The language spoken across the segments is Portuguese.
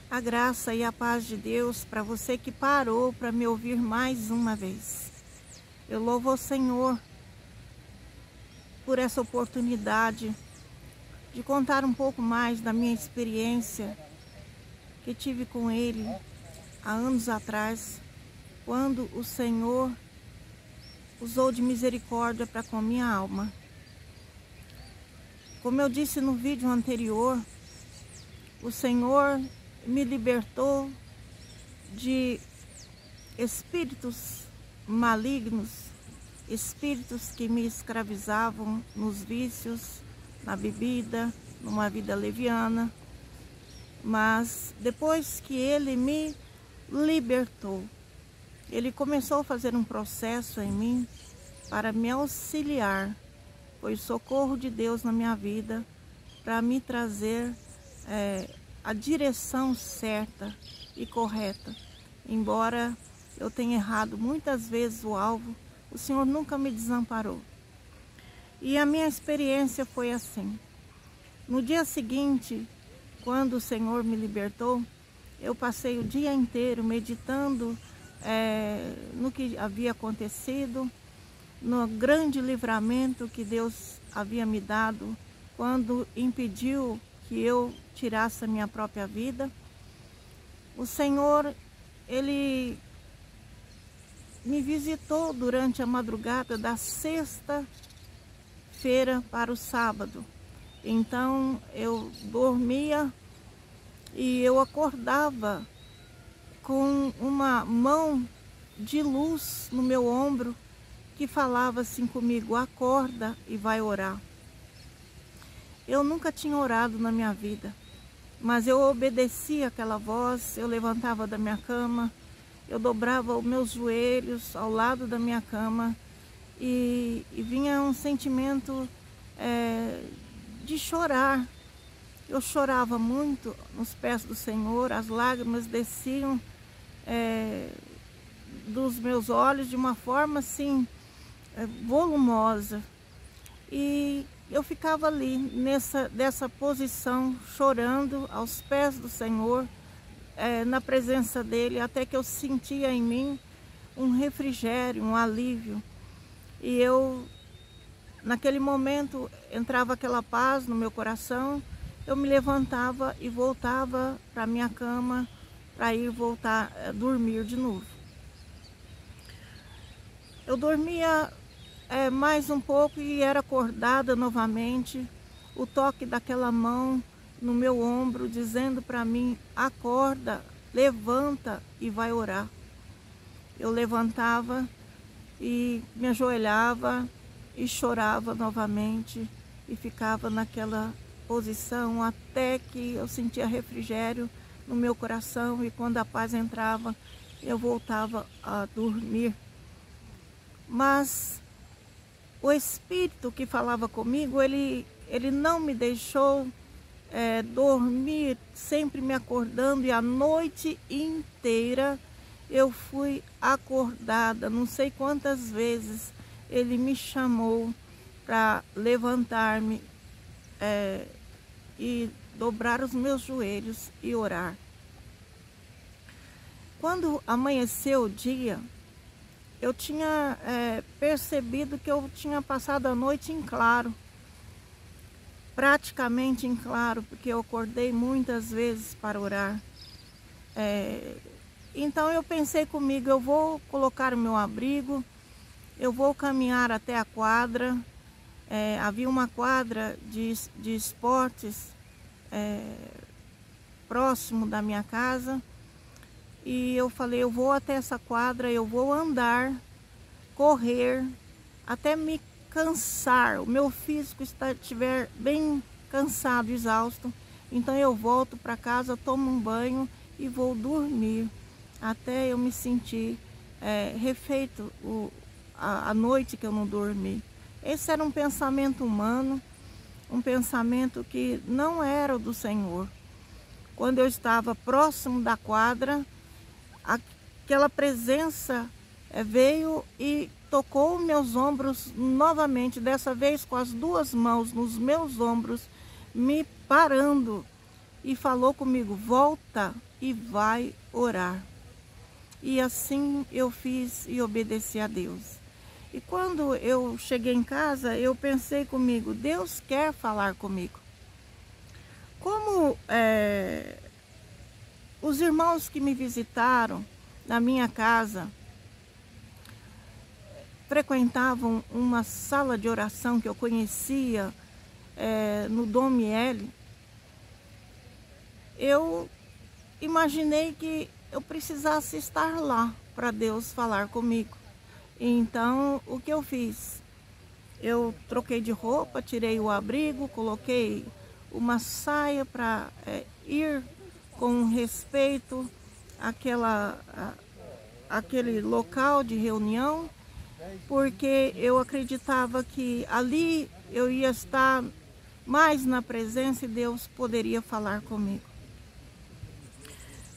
A graça e a paz de Deus para você que parou para me ouvir mais uma vez. Eu louvo ao Senhor por essa oportunidade de contar um pouco mais da minha experiência que tive com Ele há anos atrás, quando o Senhor usou de misericórdia para com minha alma. Como eu disse no vídeo anterior, o Senhor me libertou de espíritos malignos, espíritos que me escravizavam nos vícios, na bebida, numa vida leviana. Mas depois que Ele me libertou, Ele começou a fazer um processo em mim para me auxiliar. Foi o socorro de Deus na minha vida para me trazer a direção certa e correta. Embora eu tenha errado muitas vezes o alvo, o Senhor nunca me desamparou. E a minha experiência foi assim. No dia seguinte, quando o Senhor me libertou, eu passei o dia inteiro meditando no que havia acontecido, no grande livramento que Deus havia me dado quando impediu que eu tirasse a minha própria vida. O Senhor, Ele me visitou durante a madrugada da sexta-feira para o sábado. Então eu dormia e eu acordava com uma mão de luz no meu ombro que falava assim comigo: acorda e vai orar. Eu nunca tinha orado na minha vida, mas eu obedecia aquela voz. Eu levantava da minha cama, eu dobrava os meus joelhos ao lado da minha cama e vinha um sentimento de chorar. Eu chorava muito nos pés do Senhor, as lágrimas desciam dos meus olhos de uma forma assim volumosa. E eu ficava ali dessa posição, chorando aos pés do Senhor, na presença dele, até que eu sentia em mim um refrigério, um alívio. E eu, naquele momento, entrava aquela paz no meu coração. Eu me levantava e voltava para minha cama para ir voltar a dormir de novo. Eu dormia mais um pouco e era acordada novamente. O toque daquela mão no meu ombro dizendo para mim: acorda, levanta e vai orar. Eu levantava e me ajoelhava e chorava novamente e ficava naquela posição até que eu sentia refrigério no meu coração, e quando a paz entrava eu voltava a dormir. Mas o Espírito que falava comigo, ele não me deixou dormir, sempre me acordando, e a noite inteira eu fui acordada. Não sei quantas vezes ele me chamou para levantar-me e dobrar os meus joelhos e orar. Quando amanheceu o dia, eu tinha percebido que eu tinha passado a noite em claro, praticamente em claro, porque eu acordei muitas vezes para orar. Então eu pensei comigo: eu vou colocar o meu abrigo, eu vou caminhar até a quadra. Havia uma quadra de esportes próximo da minha casa. E eu falei: eu vou até essa quadra, eu vou andar, correr, até me cansar, o meu físico estiver bem cansado, exausto. Então eu volto para casa, tomo um banho e vou dormir, até eu me sentir refeito a noite que eu não dormi. Esse era um pensamento humano, um pensamento que não era o do Senhor. Quando eu estava próximo da quadra, aquela presença veio e tocou meus ombros novamente, dessa vez com as duas mãos nos meus ombros, me parando. e falou comigo: volta e vai orar. E assim eu fiz e obedeci a Deus. E quando eu cheguei em casa, eu pensei comigo: Deus quer falar comigo. Como os irmãos que me visitaram na minha casa frequentavam uma sala de oração que eu conhecia no Dom Miele, eu imaginei que eu precisasse estar lá para Deus falar comigo. Então, o que eu fiz? Eu troquei de roupa, tirei o abrigo, coloquei uma saia para ir com respeito àquele local de reunião, porque eu acreditava que ali eu ia estar mais na presença e Deus poderia falar comigo.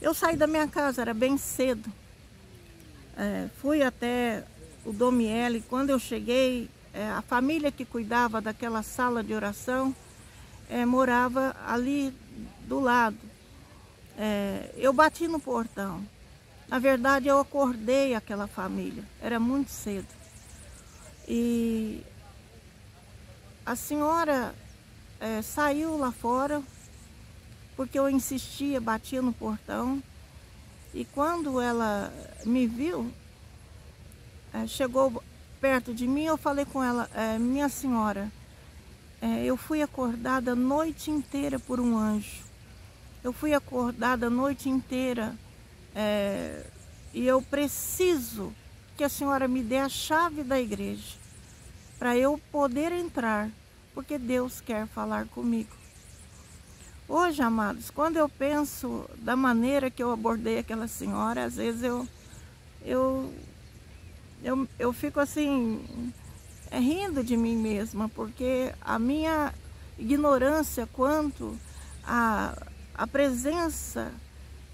Eu saí da minha casa, era bem cedo, fui até o Dom Miele. Quando eu cheguei, a família que cuidava daquela sala de oração morava ali do lado. Eu bati no portão. Na verdade, eu acordei aquela família, era muito cedo. E a senhora saiu lá fora, porque eu insistia, batia no portão. E quando ela me viu, chegou perto de mim, eu falei com ela: minha senhora, eu fui acordada a noite inteira por um anjo. Eu fui acordada a noite inteira e eu preciso que a senhora me dê a chave da igreja para eu poder entrar, porque Deus quer falar comigo. Hoje, amados, quando eu penso da maneira que eu abordei aquela senhora, às vezes eu fico assim, rindo de mim mesma, porque a minha ignorância quanto à presença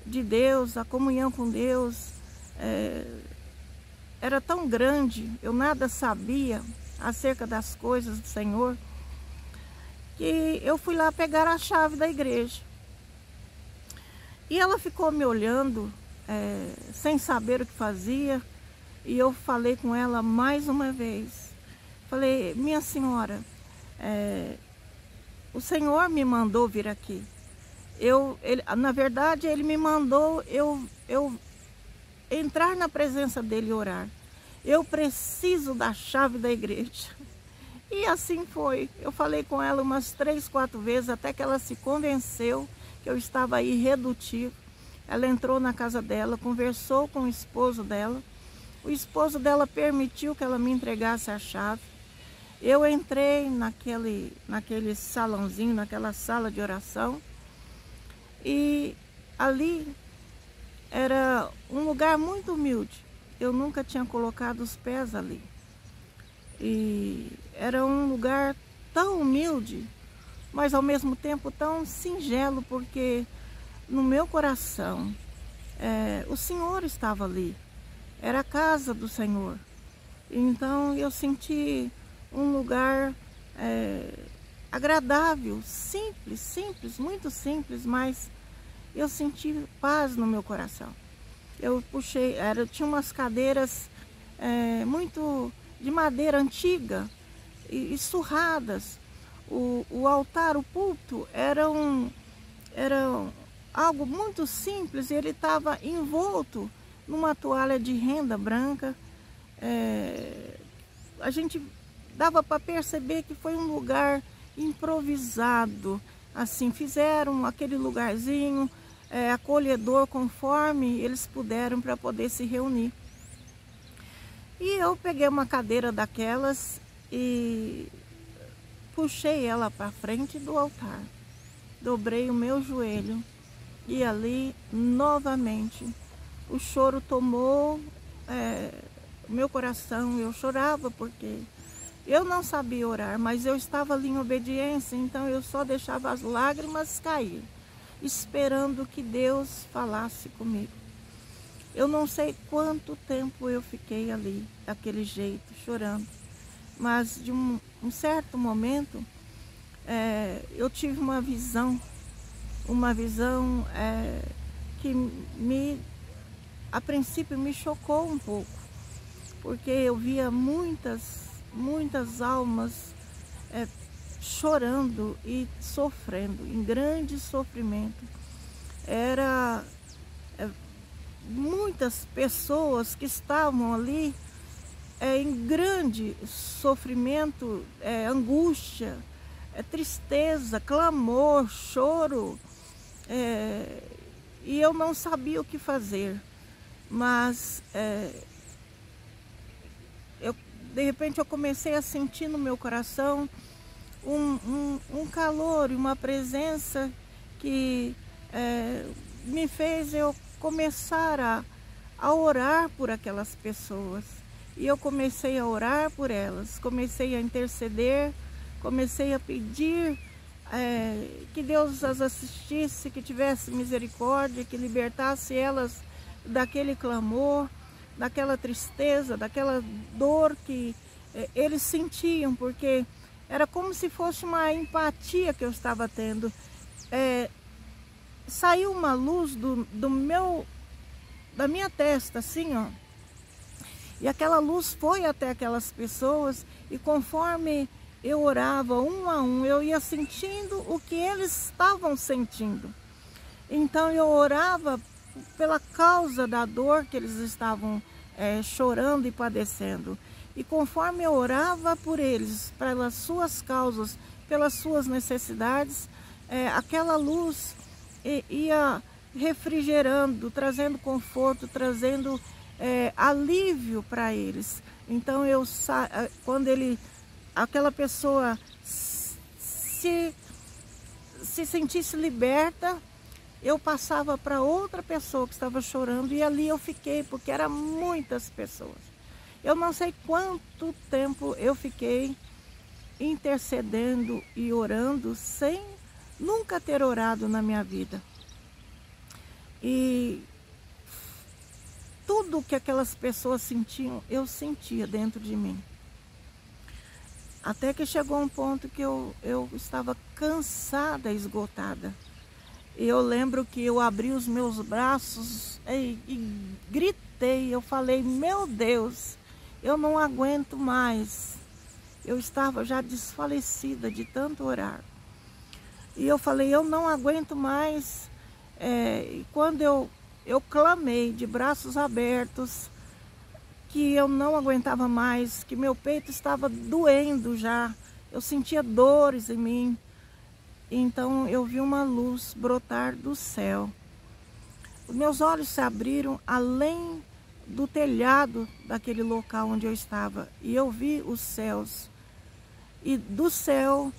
de Deus, a comunhão com Deus, era tão grande, eu nada sabia acerca das coisas do Senhor, que eu fui lá pegar a chave da igreja. E ela ficou me olhando, sem saber o que fazia, e eu falei com ela mais uma vez. Falei: minha senhora, o Senhor me mandou vir aqui. Na verdade, Ele me mandou eu entrar na presença dEle e orar. Eu preciso da chave da igreja. E assim foi. Eu falei com ela umas 3, 4 vezes, até que ela se convenceu que eu estava irredutível. Ela entrou na casa dela, conversou com o esposo dela. O esposo dela permitiu que ela me entregasse a chave. Eu entrei naquele salãozinho, naquela sala de oração. E ali era um lugar muito humilde. Eu nunca tinha colocado os pés ali. E era um lugar tão humilde, mas ao mesmo tempo tão singelo, porque no meu coração o Senhor estava ali. Era a casa do Senhor. Então eu senti um lugar agradável, simples, muito simples, mas eu senti paz no meu coração. Eu puxei, tinha umas cadeiras muito de madeira antiga e surradas. O altar, o púlpito, era algo muito simples. Ele estava envolto numa toalha de renda branca. A gente dava para perceber que foi um lugar improvisado. Assim, fizeram aquele lugarzinho acolhedor conforme eles puderam para poder se reunir. E eu peguei uma cadeira daquelas e puxei ela para frente do altar. Dobrei o meu joelho e ali novamente o choro tomou o meu coração. Eu chorava porque eu não sabia orar, mas eu estava ali em obediência, então eu só deixava as lágrimas cair, esperando que Deus falasse comigo. Eu não sei quanto tempo eu fiquei ali, daquele jeito, chorando. Mas de um certo momento, eu tive uma visão uma visão que a princípio me chocou um pouco, porque eu via muitas almas chorando e sofrendo, em grande sofrimento. Era muitas pessoas que estavam ali em grande sofrimento, angústia, tristeza, clamor, choro, e eu não sabia o que fazer, mas de repente eu comecei a sentir no meu coração um calor e uma presença que me fez eu começar a orar por aquelas pessoas. E eu comecei a orar por elas, comecei a interceder, comecei a pedir que Deus as assistisse, que tivesse misericórdia, que libertasse elas daquele clamor, daquela tristeza, daquela dor que eles sentiam, porque era como se fosse uma empatia que eu estava tendo. Saiu uma luz da minha testa, assim, ó. E aquela luz foi até aquelas pessoas, e conforme eu orava um a um, eu ia sentindo o que eles estavam sentindo. Então eu orava pela causa da dor que eles estavam chorando e padecendo. E conforme eu orava por eles, pelas suas causas, pelas suas necessidades, aquela luz ia refrigerando, trazendo conforto, trazendo alívio para eles. Então quando aquela pessoa se sentisse liberta, eu passava para outra pessoa que estava chorando, e ali eu fiquei, porque eram muitas pessoas. Eu não sei quanto tempo eu fiquei intercedendo e orando sem nunca ter orado na minha vida. E tudo que aquelas pessoas sentiam, eu sentia dentro de mim. Até que chegou um ponto que eu estava cansada, esgotada. E eu lembro que eu abri os meus braços e gritei, eu falei, meu Deus, eu não aguento mais. Eu estava já desfalecida de tanto orar. E eu falei, eu não aguento mais. E quando eu clamei de braços abertos, que eu não aguentava mais, que meu peito estava doendo já, eu sentia dores em mim. Então eu vi uma luz brotar do céu. Os meus olhos se abriram além do telhado daquele local onde eu estava, e eu vi os céus. E do céu,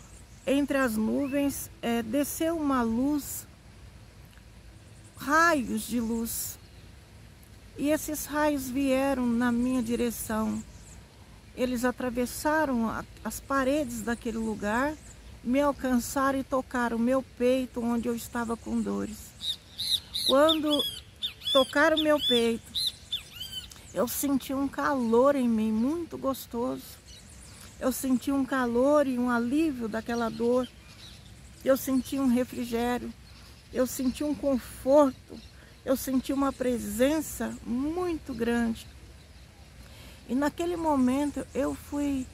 entre as nuvens, desceu uma luz, raios de luz. E esses raios vieram na minha direção. Eles atravessaram as paredes daquele lugar, me alcançaram e tocaram o meu peito, onde eu estava com dores. Quando tocaram o meu peito, eu senti um calor em mim, muito gostoso. Eu senti um calor e um alívio daquela dor. Eu senti um refrigério, eu senti um conforto, eu senti uma presença muito grande. E naquele momento eu fui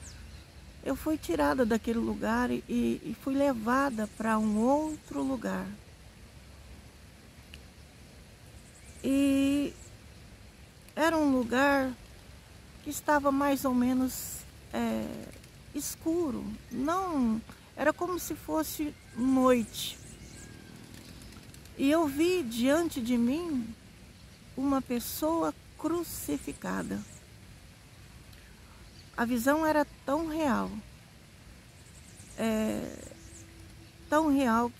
tirada daquele lugar e fui levada para um outro lugar. E era um lugar que estava mais ou menos escuro. Não, era como se fosse noite. E eu vi diante de mim uma pessoa crucificada. A visão era tão real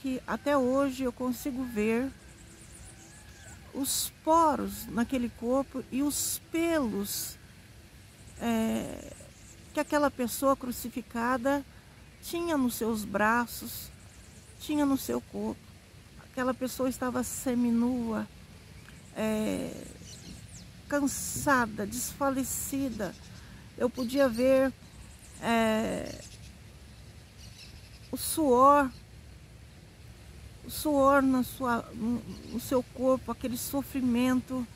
que até hoje eu consigo ver os poros naquele corpo e os pelos que aquela pessoa crucificada tinha nos seus braços, tinha no seu corpo. Aquela pessoa estava seminua, cansada, desfalecida. Eu podia ver o suor o suor no seu corpo, aquele sofrimento,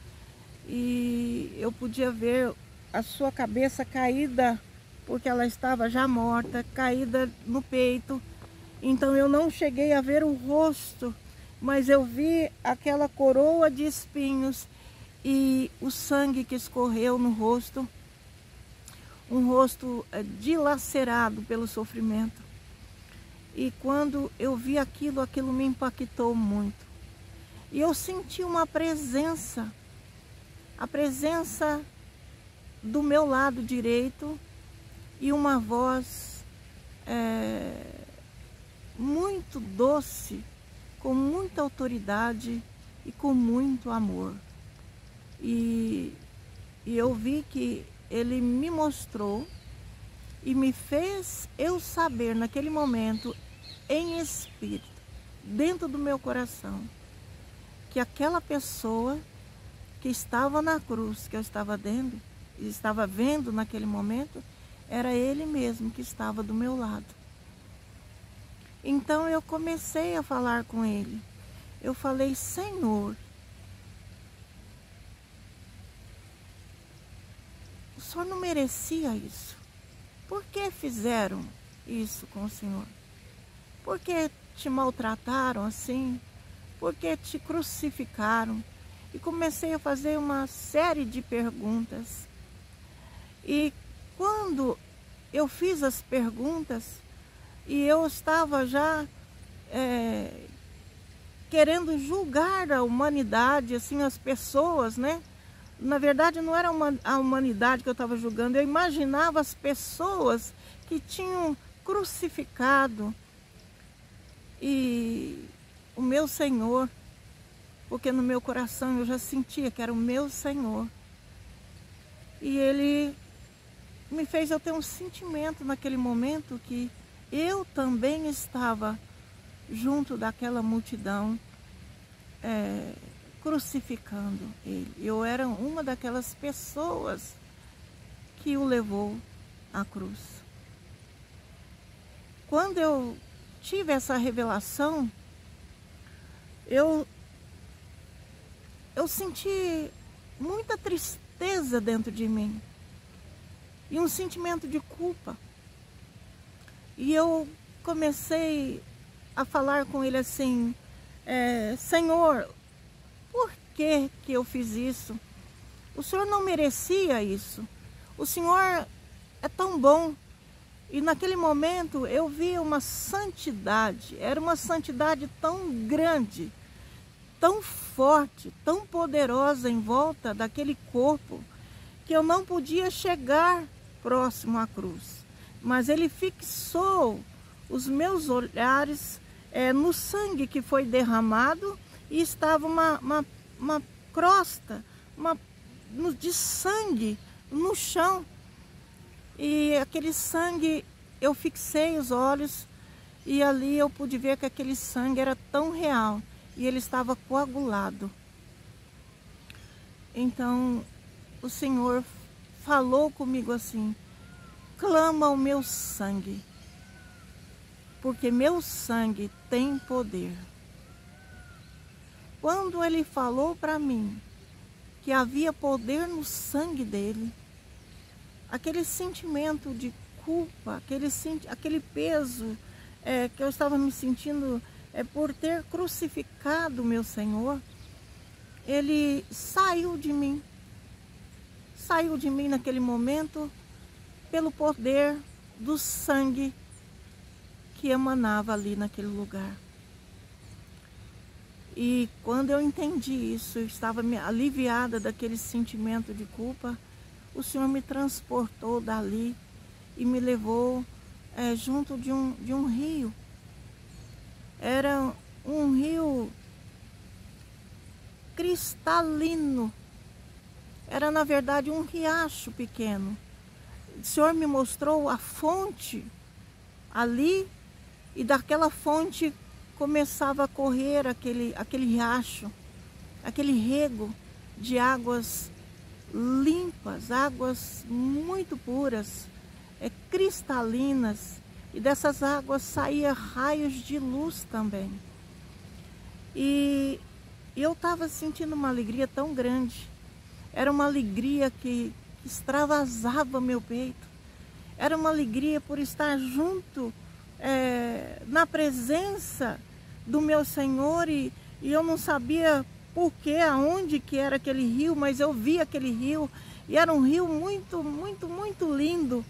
e eu podia ver a sua cabeça caída, porque ela estava já morta, caída no peito. Então eu não cheguei a ver o rosto, mas eu vi aquela coroa de espinhos e o sangue que escorreu no rosto, um rosto dilacerado pelo sofrimento. E quando eu vi aquilo, aquilo me impactou muito. E eu senti uma presença, a presença do meu lado direito e uma voz muito doce, com muita autoridade e com muito amor. E eu vi que ele me mostrou e me fez eu saber naquele momento, em espírito, dentro do meu coração, que aquela pessoa que estava na cruz, que eu estava vendo naquele momento, era ele mesmo que estava do meu lado. Então eu comecei a falar com ele. Eu falei: Senhor, o Senhor não merecia isso. Por que fizeram isso com o Senhor? Por que te maltrataram assim? Por que te crucificaram? E comecei a fazer uma série de perguntas. E quando eu fiz as perguntas, e eu estava já querendo julgar a humanidade, assim, as pessoas, né? Na verdade, não era a humanidade que eu estava julgando, eu imaginava as pessoas que tinham crucificado e o meu Senhor, porque no meu coração eu já sentia que era o meu Senhor. E ele me fez eu ter um sentimento naquele momento que eu também estava junto daquela multidão crucificando ele. Eu era uma daquelas pessoas que o levou à cruz. Quando eu tive essa revelação, eu senti muita tristeza dentro de mim e um sentimento de culpa. E eu comecei a falar com ele assim: Senhor, por que eu fiz isso? O Senhor não merecia isso. O Senhor é tão bom. E naquele momento eu vi uma santidade, era uma santidade tão grande, tão forte, tão poderosa em volta daquele corpo, que eu não podia chegar próximo à cruz. Mas ele fixou os meus olhares no sangue que foi derramado, e estava uma crosta de sangue no chão. E aquele sangue, eu fixei os olhos e ali eu pude ver que aquele sangue era tão real e ele estava coagulado. Então o Senhor falou comigo assim: clama o meu sangue, porque meu sangue tem poder. Quando ele falou para mim que havia poder no sangue dele, aquele sentimento de culpa, aquele peso que eu estava me sentindo por ter crucificado meu Senhor, ele saiu de mim. Saiu de mim naquele momento pelo poder do sangue que emanava ali naquele lugar. E quando eu entendi isso, eu estava aliviada daquele sentimento de culpa, o Senhor me transportou dali e me levou junto de um rio. Era um rio cristalino. Era, na verdade, um riacho pequeno. O Senhor me mostrou a fonte ali, e daquela fonte começava a correr aquele riacho, aquele rego de águas limpas, águas muito puras, cristalinas, e dessas águas saía raios de luz também. E eu estava sentindo uma alegria tão grande. Era uma alegria que extravasava meu peito. Era uma alegria por estar junto, na presença do meu Senhor, e eu não sabia por que, aonde que era aquele rio, mas eu vi aquele rio, e era um rio muito, muito, muito lindo.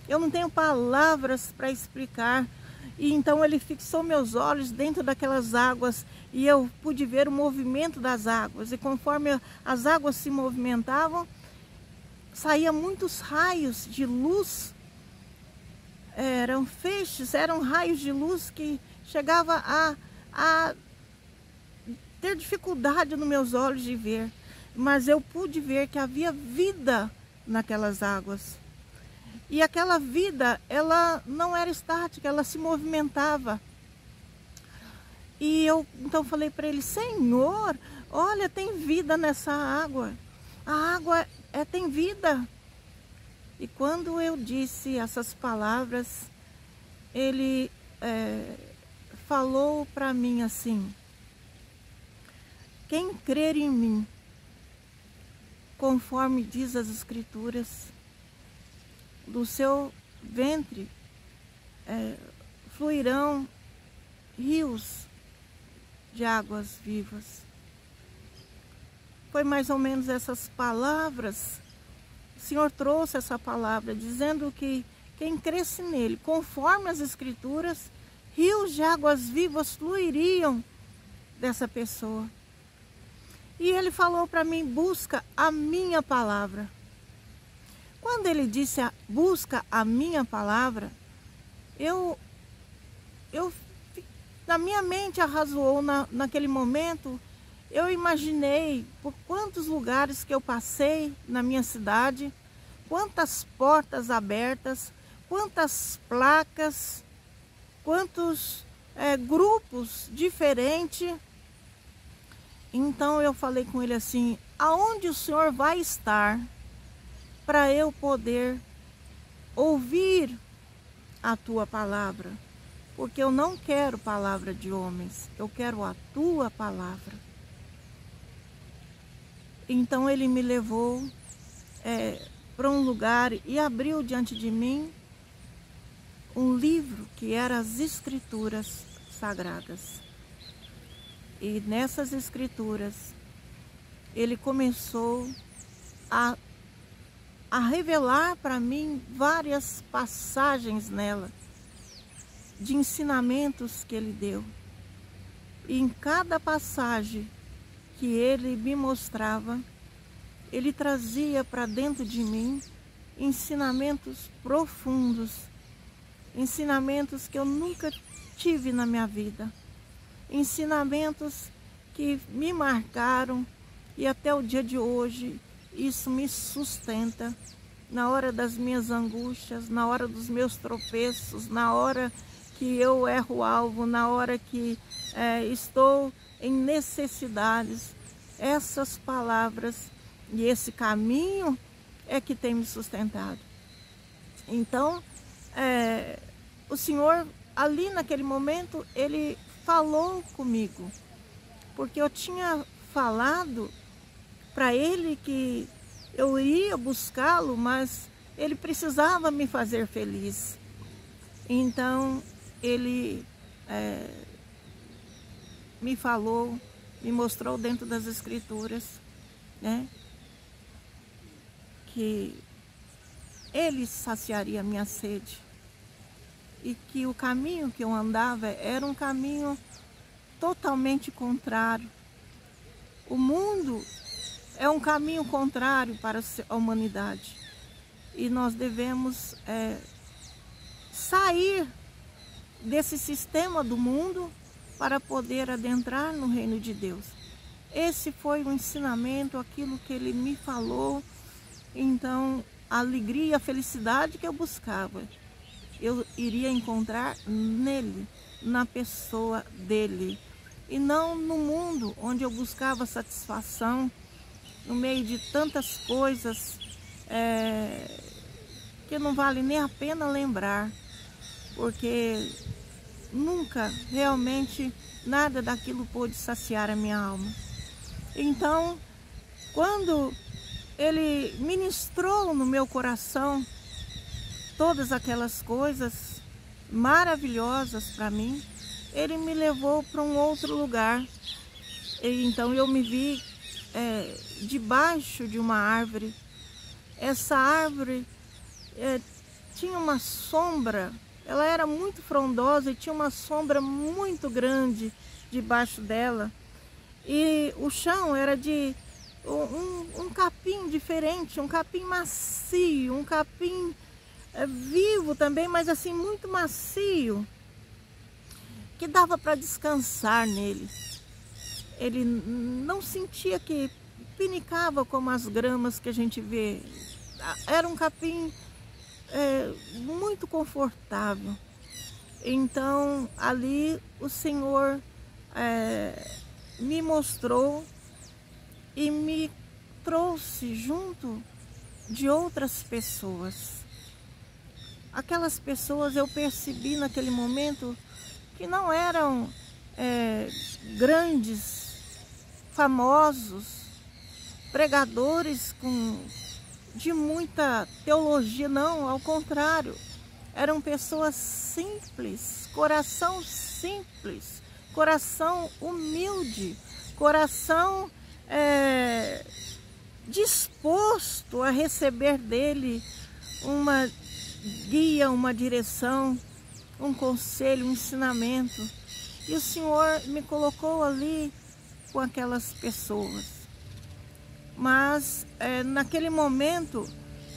Eu não tenho palavras para explicar. E então ele fixou meus olhos dentro daquelas águas, e eu pude ver o movimento das águas, e conforme as águas se movimentavam, saía muitos raios de luz. Eram feixes, eram raios de luz que chegava a ter dificuldade nos meus olhos de ver, mas eu pude ver que havia vida naquelas águas. E aquela vida, ela não era estática, ela se movimentava. E eu então falei para ele: Senhor, olha, tem vida nessa água. A água tem vida. E quando eu disse essas palavras, ele falou para mim assim: quem crer em mim, conforme diz as Escrituras, do seu ventre fluirão rios de águas vivas. Foi mais ou menos essas palavras. O Senhor trouxe essa palavra dizendo que quem cresce nele, conforme as Escrituras, rios de águas vivas fluiriam dessa pessoa. E ele falou para mim: busca a minha palavra. Quando ele disse busca a minha palavra, na minha mente arrazoou naquele momento. Eu imaginei por quantos lugares que eu passei na minha cidade, quantas portas abertas, quantas placas, quantos grupos diferentes. Então eu falei com ele assim: aonde o Senhor vai estar para eu poder ouvir a tua palavra? Porque eu não quero palavra de homens, eu quero a tua palavra. Então ele me levou para um lugar e abriu diante de mim um livro que era as Escrituras Sagradas. E nessas Escrituras ele começou a revelar para mim várias passagens nela, de ensinamentos que ele deu. E em cada passagem que ele me mostrava, ele trazia para dentro de mim ensinamentos profundos, ensinamentos que eu nunca tive na minha vida, ensinamentos que me marcaram, e até o dia de hoje isso me sustenta na hora das minhas angústias, na hora dos meus tropeços, na hora que eu erro o alvo, na hora que estou em necessidades. Essas palavras e esse caminho é que tem me sustentado. Então, o Senhor, ali naquele momento, ele falou comigo, porque eu tinha falado para ele que eu iria buscá-lo, mas ele precisava me fazer feliz. Então, ele me falou, me mostrou dentro das Escrituras, né, que ele saciaria a minha sede, e que o caminho que eu andava era um caminho totalmente contrário. O mundo é um caminho contrário para a humanidade, e nós devemos sair desse sistema do mundo para poder adentrar no reino de Deus. Esse foi o ensinamento, aquilo que ele me falou. Então, a alegria, a felicidade que eu buscava, eu iria encontrar nele, na pessoa dele, e não no mundo onde eu buscava satisfação, no meio de tantas coisas que não vale nem a pena lembrar, porque nunca realmente nada daquilo pôde saciar a minha alma. Então, quando ele ministrou no meu coração todas aquelas coisas maravilhosas para mim, ele me levou para um outro lugar. E então eu me vi debaixo de uma árvore. Essa árvore tinha uma sombra, ela era muito frondosa e tinha uma sombra muito grande debaixo dela. E o chão era de um capim diferente, um capim macio, um capim vivo também, mas assim muito macio, que dava para descansar nele. Ele não sentia que pinicava como as gramas que a gente vê. Era um capim muito confortável. Então ali o Senhor me mostrou e me trouxe junto de outras pessoas. Aquelas pessoas eu percebi naquele momento que não eram grandes, famosos, pregadores de muita teologia, não, ao contrário. Eram pessoas simples, coração simples, coração humilde, coração disposto a receber dele uma guia, uma direção, um conselho, um ensinamento. E o Senhor me colocou ali com aquelas pessoas. Mas naquele momento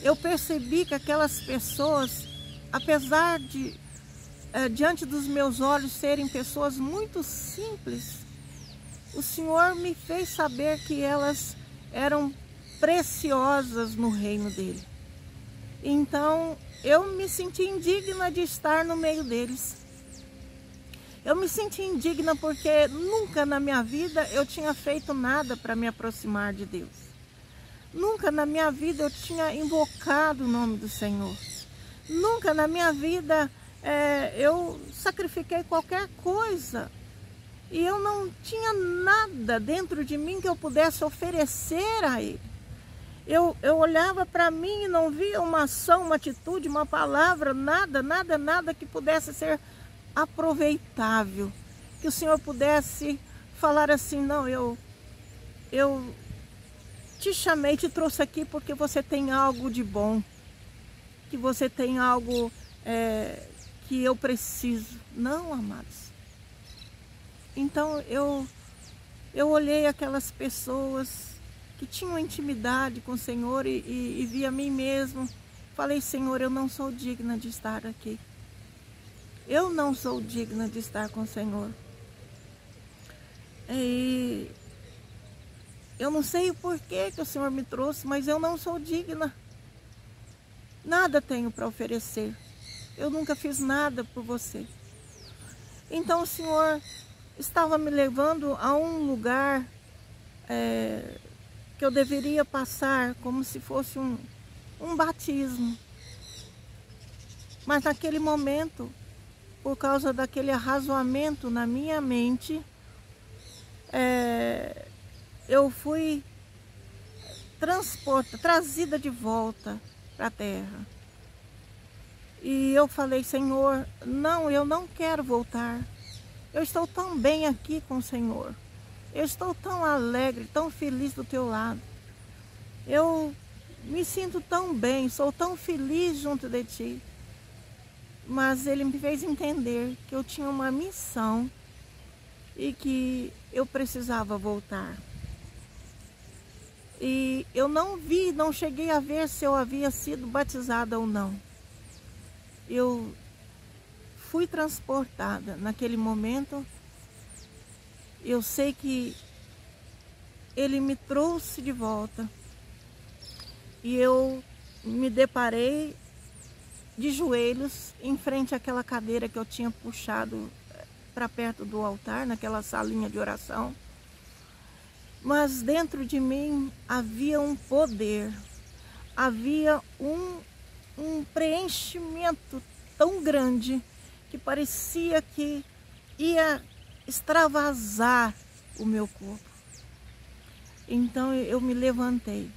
eu percebi que aquelas pessoas, apesar de diante dos meus olhos serem pessoas muito simples, o Senhor me fez saber que elas eram preciosas no reino dele. Então eu me senti indigna de estar no meio deles. Eu me senti indigna porque nunca na minha vida eu tinha feito nada para me aproximar de Deus. Nunca na minha vida eu tinha invocado o nome do Senhor. Nunca na minha vida eu sacrifiquei qualquer coisa. E eu não tinha nada dentro de mim que eu pudesse oferecer a Ele. Eu olhava para mim e não via uma ação, uma atitude, uma palavra, nada que pudesse ser aproveitável. Que o Senhor pudesse falar assim, não, eu te chamei, te trouxe aqui porque você tem algo de bom. Que você tem algo que eu preciso. Não, amados. Então eu olhei aquelas pessoas que tinham intimidade com o Senhor e vi a mim mesmo. Falei, Senhor, eu não sou digna de estar aqui. Eu não sou digna de estar com o Senhor. E eu não sei o porquê que o Senhor me trouxe, mas eu não sou digna. Nada tenho para oferecer. Eu nunca fiz nada por você. Então o Senhor estava me levando a um lugar que eu deveria passar como se fosse um batismo. Mas naquele momento, por causa daquele arrazoamento na minha mente, eu fui trazida de volta para a terra. E eu falei, Senhor, não, eu não quero voltar. Eu estou tão bem aqui com o Senhor. Eu estou tão alegre, tão feliz do teu lado. Eu me sinto tão bem, sou tão feliz junto de ti. Mas ele me fez entender que eu tinha uma missão e que eu precisava voltar. E eu não cheguei a ver se eu havia sido batizada ou não. Eu fui transportada naquele momento. Eu sei que ele me trouxe de volta. E eu me deparei de joelhos em frente àquela cadeira que eu tinha puxado para perto do altar, naquela salinha de oração. Mas dentro de mim havia um poder, havia um preenchimento tão grande que parecia que ia extravasar o meu corpo. Então eu me levantei.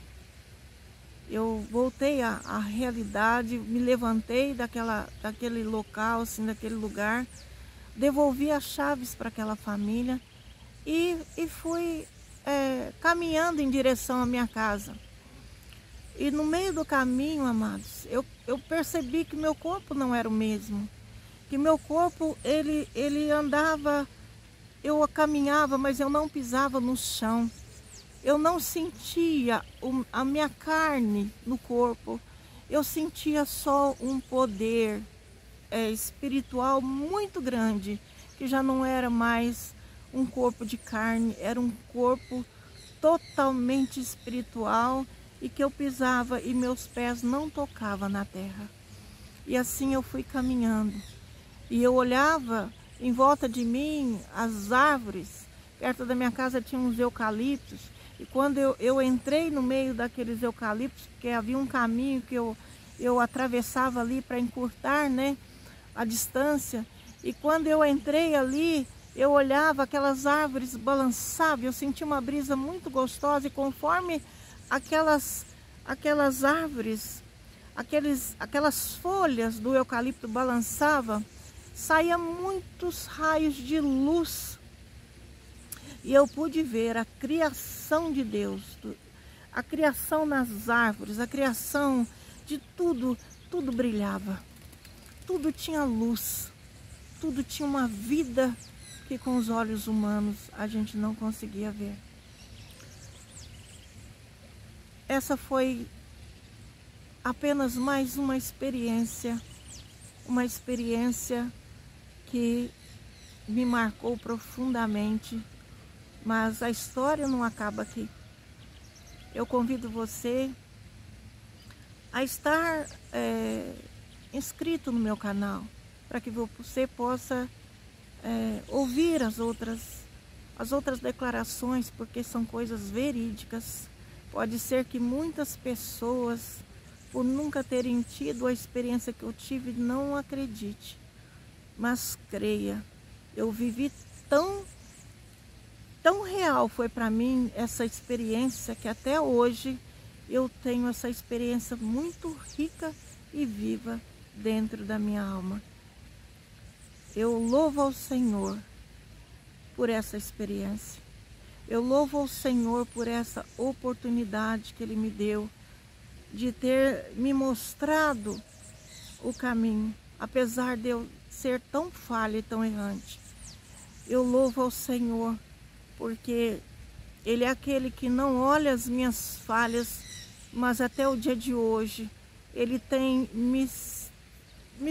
Eu voltei à realidade, me levantei daquele local, assim, daquele lugar, devolvi as chaves para aquela família e fui caminhando em direção à minha casa. E no meio do caminho, amados, eu percebi que meu corpo não era o mesmo. Que meu corpo, ele andava, eu caminhava, mas eu não pisava no chão. Eu não sentia a minha carne no corpo. Eu sentia só um poder espiritual muito grande, que já não era mais um corpo de carne, era um corpo totalmente espiritual, e que eu pisava e meus pés não tocavam na terra. E assim eu fui caminhando. E eu olhava em volta de mim as árvores. Perto da minha casa tinha uns eucaliptos. E quando eu entrei no meio daqueles eucaliptos, porque havia um caminho que eu atravessava ali para encurtar, né, a distância. E quando eu entrei ali, eu olhava, aquelas árvores balançavam. Eu sentia uma brisa muito gostosa, e conforme aquelas árvores, aquelas folhas do eucalipto balançavam, saía muitos raios de luz. E eu pude ver a criação de Deus, a criação nas árvores, a criação de tudo, tudo brilhava, tudo tinha luz, tudo tinha uma vida que com os olhos humanos a gente não conseguia ver. Essa foi apenas mais uma experiência que me marcou profundamente, mas a história não acaba aqui. Eu convido você a estar inscrito no meu canal, para que você possa ouvir as outras declarações, porque são coisas verídicas. Pode ser que muitas pessoas, por nunca terem tido a experiência que eu tive, não acredite. Mas creia, eu vivi tão real foi para mim essa experiência, que até hoje eu tenho essa experiência muito rica e viva dentro da minha alma. Eu louvo ao Senhor por essa experiência. Eu louvo ao Senhor por essa oportunidade que Ele me deu de ter me mostrado o caminho, apesar de eu ser tão falha e tão errante. Eu louvo ao Senhor porque Ele é aquele que não olha as minhas falhas, mas até o dia de hoje Ele tem me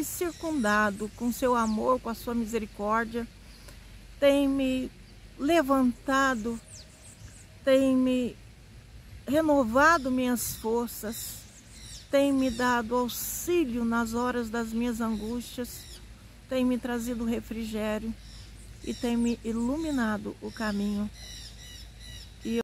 circundado com seu amor, com a sua misericórdia, tem me levantado, tem me renovado minhas forças, tem me dado auxílio nas horas das minhas angústias, tem me trazido refrigério e tem me iluminado o caminho